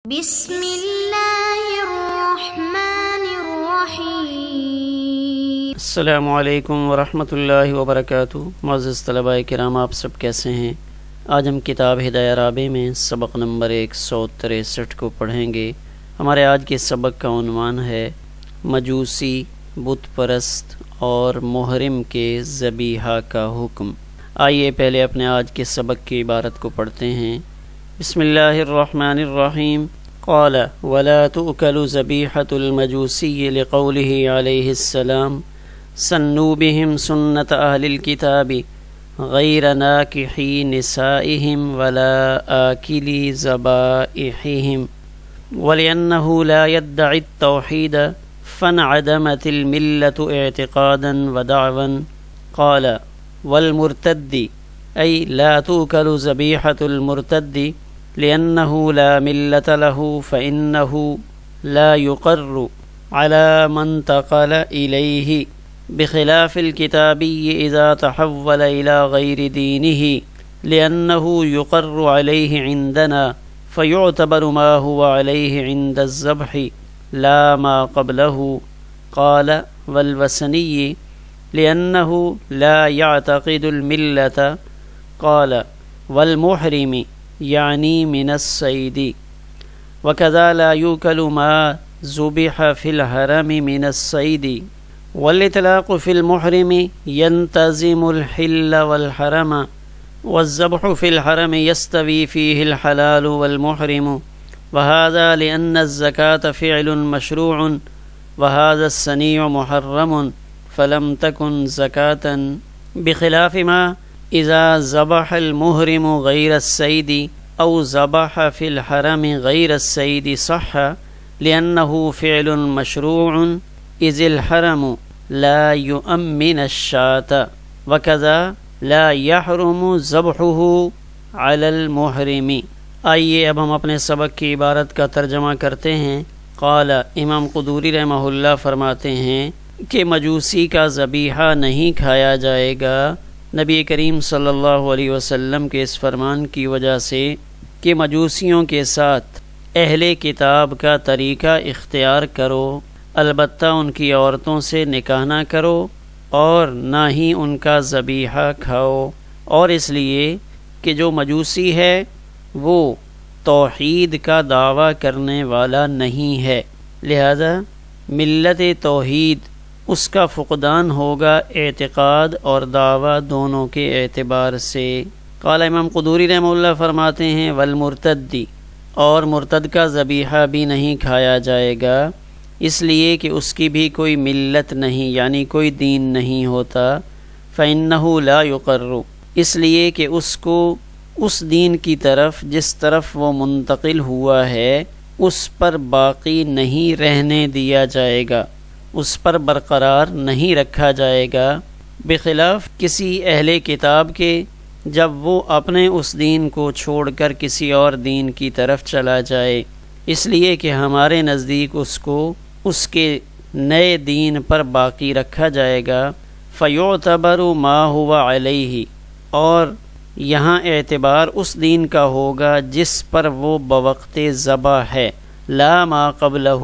بسم اللہ الرحمن الرحیم۔ السلام علیکم ورحمۃ اللہ وبرکاتہ۔ معزز طلباء کرام، آپ سب کیسے ہیں؟ آج ہم کتاب ہدایہ رابع میں سبق نمبر 163 کو پڑھیں گے۔ ہمارے آج کے سبق کا عنوان ہے مجوسی، بت پرست اور محرم کے ذبیحہ کا حکم۔ آئیے پہلے اپنے آج کے سبق کی عبارت کو پڑھتے ہیں۔ بسم اللہ الرحمن الرحیم۔ قال ولا تؤكل ذبيحة المجوسي لقوله عليه السلام سنوا بهم سنة أهل الكتاب غير ناكحي نسائهم ولا آكلي ذبائحهم، ولأنه لا يدعي التوحيد فانعدمت الملة اعتقادا ودعوا۔ قال والمرتد أي لا تؤكل ذبيحة المرتد لأنه لا ملة له، فإنه لا يقر على من انتقل إليه، بخلاف الكتابي إذا تحول إلى غير دينه، لأنه يقر عليه عندنا فيعتبر ما هو عليه عند الذبح لا ما قبله۔ قال والوثني لأنه لا يعتقد الملة۔ قال والمحرم يعني من الصيد، وكذا لا يؤكل ما ذبح في الحرم من الصيد، والإطلاق في المحرم ينتظم الحل والحرم، والذبح في الحرم يستوي فيه الحلال والمحرم، وهذا لأن الزكاة فعل مشروع وهذا الصنيع محرم فلم تكن زكاة، بخلاف ما إذا ذبح المحرم غير الصيد أو ذبح في الحرم غير الصيد صح، لأنه فعل مشروع إذ الحرم لا يؤمن الشاة، وكذا لا يحرم ذبحه على المحرم۔ آئیے اب ہم اپنے سبق کی عبارت کا ترجمہ کرتے ہیں۔ قال امام قدوری رحمہ اللہ فرماتے ہیں کہ مجوسی کا ذبیحہ نہیں کھایا جائے گا نبی کریم صلی اللہ علیہ وسلم کے اس فرمان کی وجہ سے کہ مجوسیوں کے ساتھ اہل کتاب کا طریقہ اختیار کرو، البتہ ان کی عورتوں سے نکاح نہ کرو اور نہ ہی ان کا ذبیحہ کھاؤ، اور اس لیے کہ جو مجوسی ہے وہ توحید کا دعویٰ کرنے والا نہیں ہے، لہذا ملت توحید اس کا فقدان ہوگا اعتقاد اور دعویٰ دونوں کے اعتبار سے۔ قال امام قدوری رحمہ اللہ فرماتے ہیں والمرتدی، اور مرتد کا ذبیحہ بھی نہیں کھایا جائے گا، اس لیے کہ اس کی بھی کوئی ملت نہیں یعنی کوئی دین نہیں ہوتا، فإنه لا يقر، اس لیے کہ اس کو اس دین کی طرف جس طرف وہ منتقل ہوا ہے اس پر باقی نہیں رہنے دیا جائے گا، اس پر برقرار نہیں رکھا جائے گا، بخلاف کسی اہل کتاب کے جب وہ اپنے اس دین کو چھوڑ کر کسی اور دین کی طرف چلا جائے، اس لیے کہ ہمارے نزدیک اس کو اس کے نئے دین پر باقی رکھا جائے گا، فیعتبر ما هو علیہ، اور یہاں اعتبار اس دین کا ہوگا جس پر وہ بوقت ذبح ہے، لا ما قبلہ،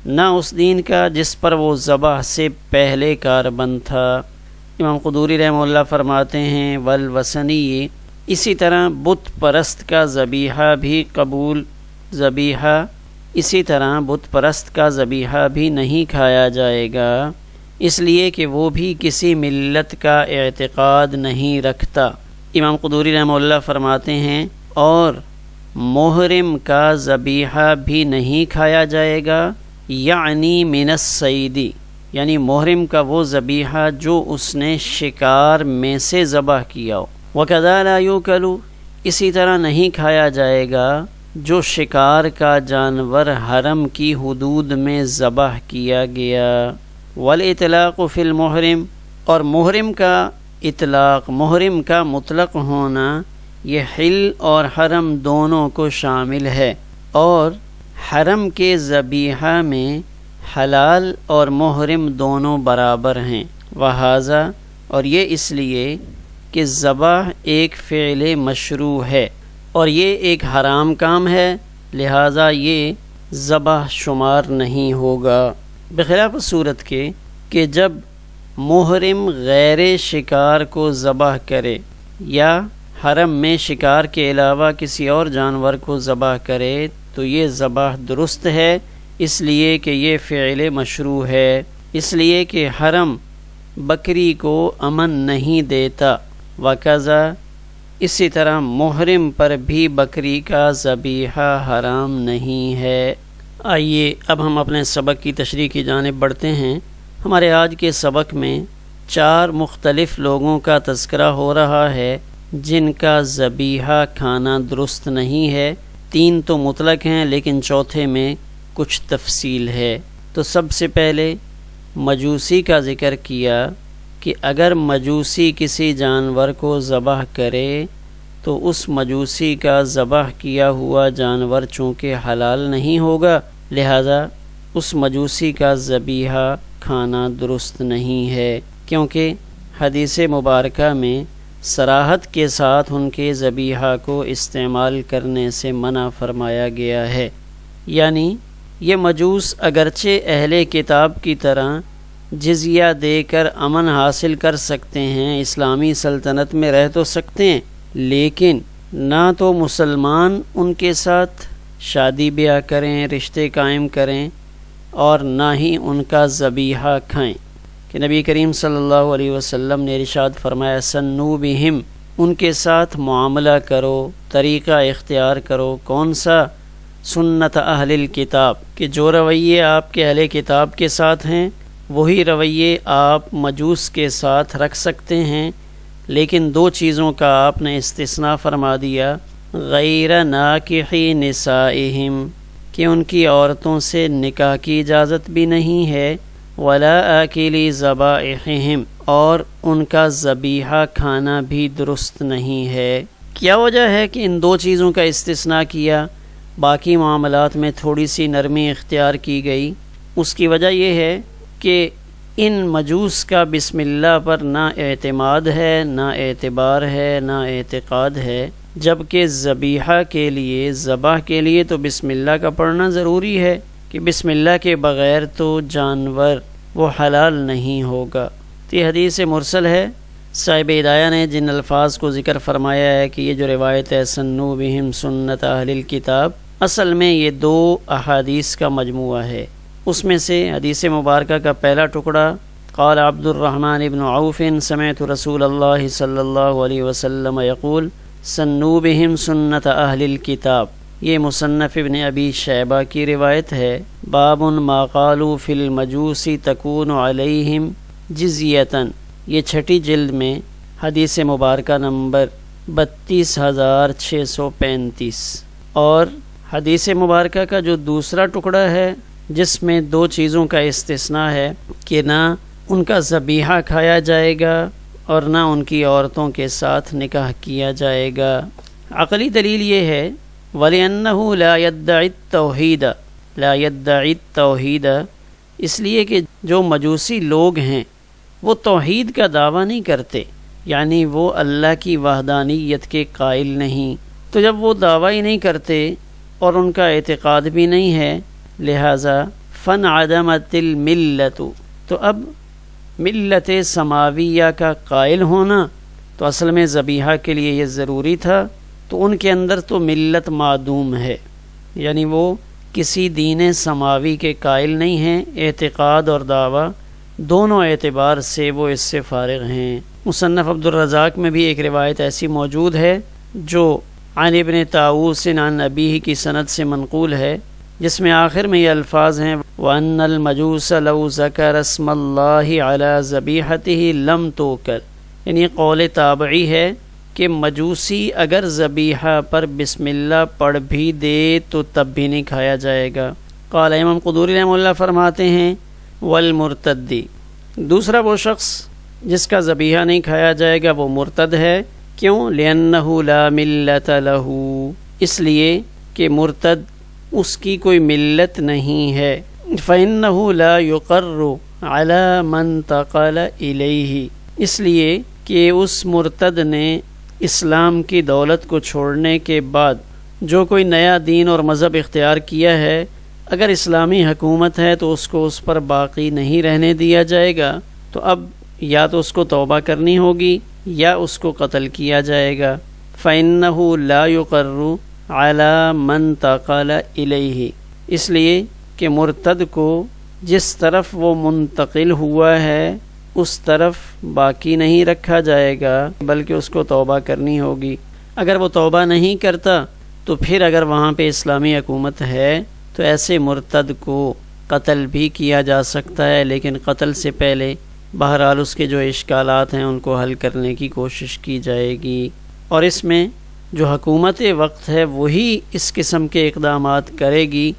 نہ اس دین کا جس پر وہ ذبح سے پہلے کاربند تھا۔ امام قدوری رحمہ اللہ فرماتے ہیں والوثنی، اسی طرح بت پرست کا ذبیحہ بھی نہیں کھایا جائے گا، اس لیے کہ وہ بھی کسی ملت کا اعتقاد نہیں رکھتا۔ امام قدوری رحمہ اللہ فرماتے ہیں اور محرم کا ذبیحہ بھی نہیں کھایا جائے گا، یعنی من الصید، یعنی محرم کا وہ ذبیحہ جو اس نے شکار میں سے ذبح کیا ہو، وَكَذَا لَا يُؤْكَلُ، اسی طرح نہیں کھایا جائے گا جو شکار کا جانور حرم کی حدود میں ذبح کیا گیا، وَالْإِطْلَاقُ فِي الْمُحْرِمِ، اور محرم کا اطلاق، محرم کا مطلق ہونا یہ حل اور حرم دونوں کو شامل ہے، اور حرم کے ذبیحہ میں حلال اور محرم دونوں برابر ہیں، وہذا، اور یہ اس لیے کہ ذبح ایک فعل مشروع ہے اور یہ ایک حرام کام ہے، لہٰذا یہ ذبح شمار نہیں ہوگا، بخلاف صورت کے کہ جب محرم غیر شکار کو ذبح کرے یا حرم میں شکار کے علاوہ کسی اور جانور کو ذبح کرے تو یہ ذبح درست ہے، اس لیے کہ یہ فعل مشروع ہے، اس لیے کہ حرم بکری کو امن نہیں دیتا، وکذا اسی طرح محرم پر بھی بکری کا ذبیحہ حرام نہیں ہے۔ آئیے اب ہم اپنے سبق کی تشریح کی جانب بڑھتے ہیں۔ ہمارے آج کے سبق میں 4 مختلف لوگوں کا تذکرہ ہو رہا ہے جن کا ذبیحہ کھانا درست نہیں ہے۔ 3 تو مطلق ہیں لیکن چوتھے میں کچھ تفصیل ہے۔ تو سب سے پہلے مجوسی کا ذکر کیا کہ اگر مجوسی کسی جانور کو ذبح کرے تو اس مجوسی کا ذبح کیا ہوا جانور چونکہ حلال نہیں ہوگا، لہذا اس مجوسی کا ذبیحہ کھانا درست نہیں ہے، کیونکہ حدیث مبارکہ میں صراحت کے ساتھ ان کے ذبیحہ کو استعمال کرنے سے منع فرمایا گیا ہے۔ یعنی یہ مجوس اگرچہ اہل کتاب کی طرح جزیہ دے کر امن حاصل کر سکتے ہیں، اسلامی سلطنت میں رہ تو سکتے ہیں، لیکن نہ تو مسلمان ان کے ساتھ شادی بیاہ کریں، رشتے قائم کریں، اور نہ ہی ان کا ذبیحہ کھائیں، کہ نبی کریم صلی اللہ علیہ وسلم نے ارشاد فرمایا سنو بہم، ان کے ساتھ معاملہ کرو، طریقہ اختیار کرو، کون سا؟ سنت اہل الکتاب، کہ جو رویے آپ کے اہل کتاب کے ساتھ ہیں وہی رویے آپ مجوس کے ساتھ رکھ سکتے ہیں، لیکن 2 چیزوں کا آپ نے استثناء فرما دیا، غیر ناکحی نسائہم، کہ ان کی عورتوں سے نکاح کی اجازت بھی نہیں ہے، ولا آکلی ذبائحہم، اور ان کا ذبیحہ کھانا بھی درست نہیں ہے۔ کیا وجہ ہے کہ ان 2 چیزوں کا استثناء کیا، باقی معاملات میں تھوڑی سی نرمی اختیار کی گئی؟ اس کی وجہ یہ ہے کہ ان مجوس کا بسم اللہ پر نہ اعتماد ہے، نہ اعتبار ہے، نہ اعتقاد ہے، جبکہ ذبیحہ کے لیے، ذبح کے لیے تو بسم اللہ کا پڑھنا ضروری ہے، کہ بسم اللہ کے بغیر تو جانور وہ حلال نہیں ہوگا۔ تو یہ حدیث مرسل ہے۔ صاحب ہدایہ نے جن الفاظ کو ذکر فرمایا ہے کہ یہ جو روایت ہے سنو بہم سنت اہل الکتاب، اصل میں یہ 2 احادیث کا مجموعہ ہے۔ اس میں سے حدیث مبارکہ کا پہلا ٹکڑا قال عبد الرحمن بن عوف سمعت رسول اللہ صلی اللہ علیہ وسلم یقول سنو بہم سنت اہل الکتاب، یہ مصنف ابن ابی شیبہ کی روایت ہے۔ باب ما قالوا فی المجوس تکون علیہم جزیۃ، یہ 6 جلد میں حدیث مبارکہ نمبر 32635، اور حدیث مبارکہ کا جو دوسرا ٹکڑا ہے جس میں 2 چیزوں کا استثناء ہے کہ نہ ان کا ذبیحہ کھایا جائے گا اور نہ ان کی عورتوں کے ساتھ نکاح کیا جائے گا۔ عقلی دلیل یہ ہے وَلِأَنَّهُ لَا يَدَّعِي التَّوْحِيدَ، لا يدعی التوحید، اس لیے کہ جو مجوسی لوگ ہیں وہ توحید کا دعویٰ نہیں کرتے، یعنی وہ اللہ کی وحدانیت کے قائل نہیں، تو جب وہ دعویٰ ہی نہیں کرتے اور ان کا اعتقاد بھی نہیں ہے، لہٰذا فانعدمت الملت، تو اب ملت سماویہ کا قائل ہونا تو اصل میں ذبیحہ کے لیے یہ ضروری تھا، تو ان کے اندر تو ملت معدوم ہے، یعنی وہ کسی دین سماوی کے قائل نہیں ہیں، اعتقاد اور دعویٰ دونوں اعتبار سے وہ اس سے فارغ ہیں۔ مصنف عبد الرزاق میں بھی ایک روایت ایسی موجود ہے جو عن ابن طاووس عن ابیہ کی سند سے منقول ہے، جس میں آخر میں یہ الفاظ ہیں وَأَنَّ الْمَجُوسَ لَوْ ذَكَرَ اسْمَ اللَّهِ عَلَى ذَبِيحَتِهِ لَمْ تُؤْكَلْ، یعنی قول تابعی ہے کہ مجوسی اگر ذبیحہ پر بسم اللہ پڑھ بھی دے تو تب بھی نہیں کھایا جائے گا۔ قال امام قدوری رحمہ اللہ فرماتے ہیں والمرتدی، دوسرا وہ شخص جس کا ذبیحہ نہیں کھایا جائے گا وہ مرتد ہے، کیوں؟ لأنہ لا ملت لہ، اس لیے کہ مرتد اس کی کوئی ملت نہیں ہے، فإنہ لا یقر علی من تقل الیہ، اس لیے کہ اس مرتد نے اسلام کی دولت کو چھوڑنے کے بعد جو کوئی نیا دین اور مذہب اختیار کیا ہے، اگر اسلامی حکومت ہے تو اس کو اس پر باقی نہیں رہنے دیا جائے گا، تو اب یا تو اس کو توبہ کرنی ہوگی یا اس کو قتل کیا جائے گا۔ فَإِنَّهُ لَا يُقَرُّ عَلَى مَنْ تَقَلَ إِلَيْهِ، اس لیے کہ مرتد کو جس طرف وہ منتقل ہوا ہے اس طرف باقی نہیں رکھا جائے گا، بلکہ اس کو توبہ کرنی ہوگی۔ اگر وہ توبہ نہیں کرتا تو پھر اگر وہاں پہ اسلامی حکومت ہے تو ایسے مرتد کو قتل بھی کیا جا سکتا ہے، لیکن قتل سے پہلے بہرحال اس کے جو اشکالات ہیں ان کو حل کرنے کی کوشش کی جائے گی، اور اس میں جو حکومت وقت ہے وہی اس قسم کے اقدامات کرے گی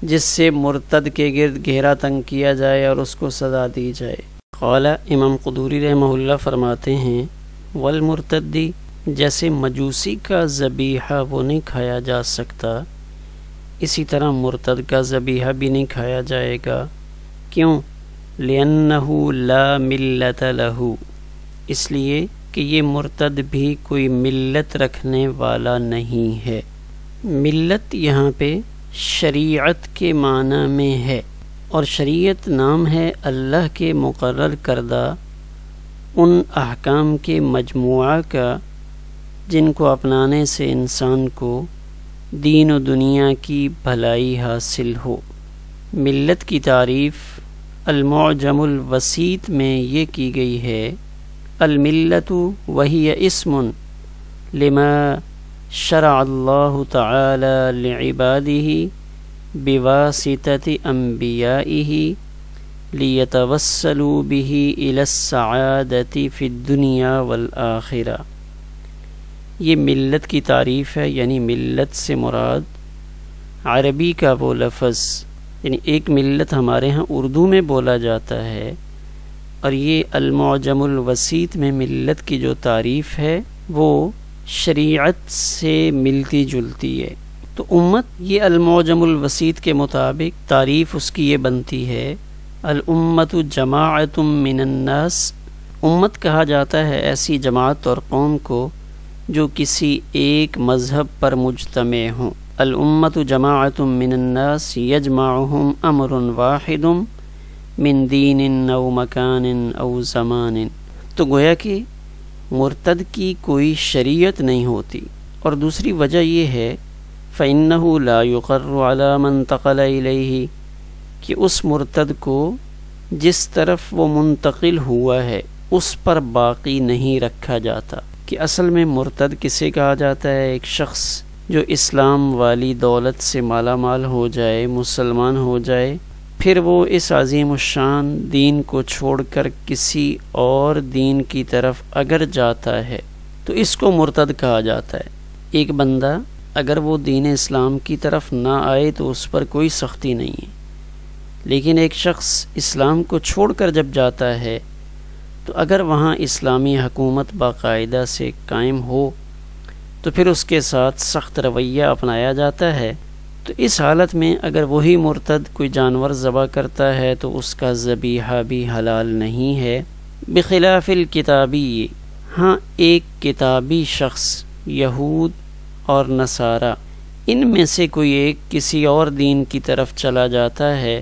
جس سے مرتد کے گرد گھیرا تنگ کیا جائے اور اس کو سزا دی جائے۔ قال امام قدوری رحمہ اللہ فرماتے ہیں والمرتدی، جیسے مجوسی کا ذبیحہ وہ نہیں کھایا جا سکتا، اسی طرح مرتد کا ذبیحہ بھی نہیں کھایا جائے گا۔ کیوں؟ لِأَنَّهُ لَا مِلَّةَ لَهُ، اس لیے کہ یہ مرتد بھی کوئی ملت رکھنے والا نہیں ہے۔ ملت یہاں پہ شریعت کے معنی میں ہے، اور شریعت نام ہے اللہ کے مقرر کردہ ان احکام کے مجموعہ کا جن کو اپنانے سے انسان کو دین و دنیا کی بھلائی حاصل ہو۔ ملت کی تعریف المعجم الوسیط میں یہ کی گئی ہے، الملت وہی اسم لما شرع اللہ تعالی لعباده بواسطة انبیائه لیتوسلوا به الى السعادة فی الدنیا والآخرہ۔ یہ ملت کی تعریف ہے، یعنی ملت سے مراد عربی کا وہ لفظ، یعنی ایک ملت ہمارے ہاں اردو میں بولا جاتا ہے، اور یہ المعجم الوسیط میں ملت کی جو تعریف ہے وہ شریعت سے ملتی جلتی ہے۔ تو امت، یہ المعجم الوسیط کے مطابق تعریف اس کی یہ بنتی ہے، الامت جماعت من الناس، امت کہا جاتا ہے ایسی جماعت اور قوم کو جو کسی ایک مذہب پر مجتمع ہوں۔ الامت جماعت من الناس یجمعہم امر واحد من دین او مکان او زمان، تو گویا کہ مرتد کی کوئی شریعت نہیں ہوتی۔ اور دوسری وجہ یہ ہے فَإِنَّهُ لَا يُقَرُّ عَلَى مَنْ انتقل إِلَيْهِ، کہ اس مرتد کو جس طرف وہ منتقل ہوا ہے اس پر باقی نہیں رکھا جاتا۔ کہ اصل میں مرتد کسے کہا جاتا ہے؟ ایک شخص جو اسلام والی دولت سے مالا مال ہو جائے، مسلمان ہو جائے، پھر وہ اس عظیم الشان دین کو چھوڑ کر کسی اور دین کی طرف اگر جاتا ہے تو اس کو مرتد کہا جاتا ہے۔ ایک بندہ اگر وہ دین اسلام کی طرف نہ آئے تو اس پر کوئی سختی نہیں ہے، لیکن ایک شخص اسلام کو چھوڑ کر جب جاتا ہے تو اگر وہاں اسلامی حکومت باقاعدہ سے قائم ہو تو پھر اس کے ساتھ سخت رویہ اپنایا جاتا ہے۔ تو اس حالت میں اگر وہی مرتد کوئی جانور ذبح کرتا ہے تو اس کا ذبیحہ بھی حلال نہیں ہے، بخلاف الکتابی۔ ہاں، ایک کتابی شخص، یہود اور نصارہ، ان میں سے کوئی ایک کسی اور دین کی طرف چلا جاتا ہے،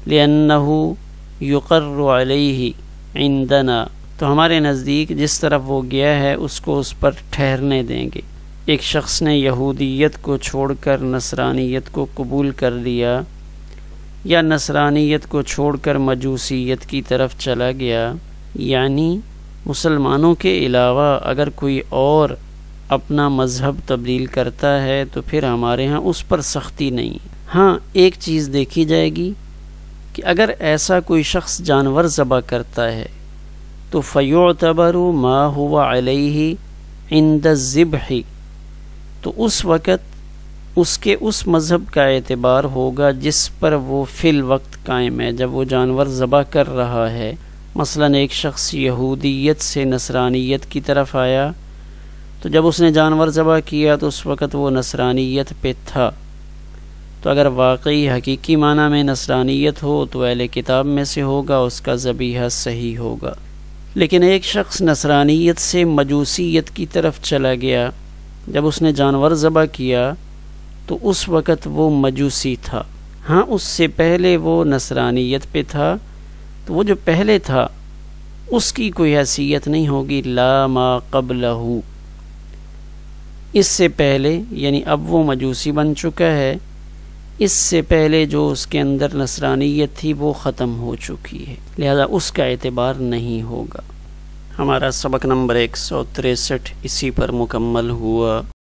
لِأَنَّهُ يُقَرُّ عَلَيْهِ عِندَنَا، تو ہمارے نزدیک جس طرف وہ گیا ہے اس کو اس پر ٹھہرنے دیں گے۔ ایک شخص نے یہودیت کو چھوڑ کر نصرانیت کو قبول کر لیا، یا نصرانیت کو چھوڑ کر مجوسیت کی طرف چلا گیا، یعنی مسلمانوں کے علاوہ اگر کوئی اور اپنا مذہب تبدیل کرتا ہے تو پھر ہمارے ہاں اس پر سختی نہیں۔ ہاں، ایک چیز دیکھی جائے گی کہ اگر ایسا کوئی شخص جانور ذبح کرتا ہے تو فَيُعْتَبَرُ مَا هُوَ عَلَيْهِ عِنْدَ الذِّبْحِ، تو اس وقت اس کے اس مذہب کا اعتبار ہوگا جس پر وہ فی الوقت قائم ہے جب وہ جانور ذبح کر رہا ہے۔ مثلا ایک شخص یہودیت سے نصرانیت کی طرف آیا تو جب اس نے جانور ذبح کیا تو اس وقت وہ نصرانیت پہ تھا، تو اگر واقعی حقیقی معنی میں نصرانیت ہو تو اہل کتاب میں سے ہوگا، اس کا ذبیحہ صحیح ہوگا۔ لیکن ایک شخص نصرانیت سے مجوسیت کی طرف چلا گیا، جب اس نے جانور ذبح کیا تو اس وقت وہ مجوسی تھا. ہاں اس سے پہلے وہ نصرانیت پہ تھا، تو وہ جو پہلے تھا اس کی کوئی حیثیت نہیں ہوگی لا ما قبلہ، اس سے پہلے، یعنی اب وہ مجوسی بن چکا ہے، اس سے پہلے جو اس کے اندر نصرانیت تھی وہ ختم ہو چکی ہے، لہذا اس کا اعتبار نہیں ہوگا. ہمارا سبق نمبر 163 اسی پر مکمل ہوا.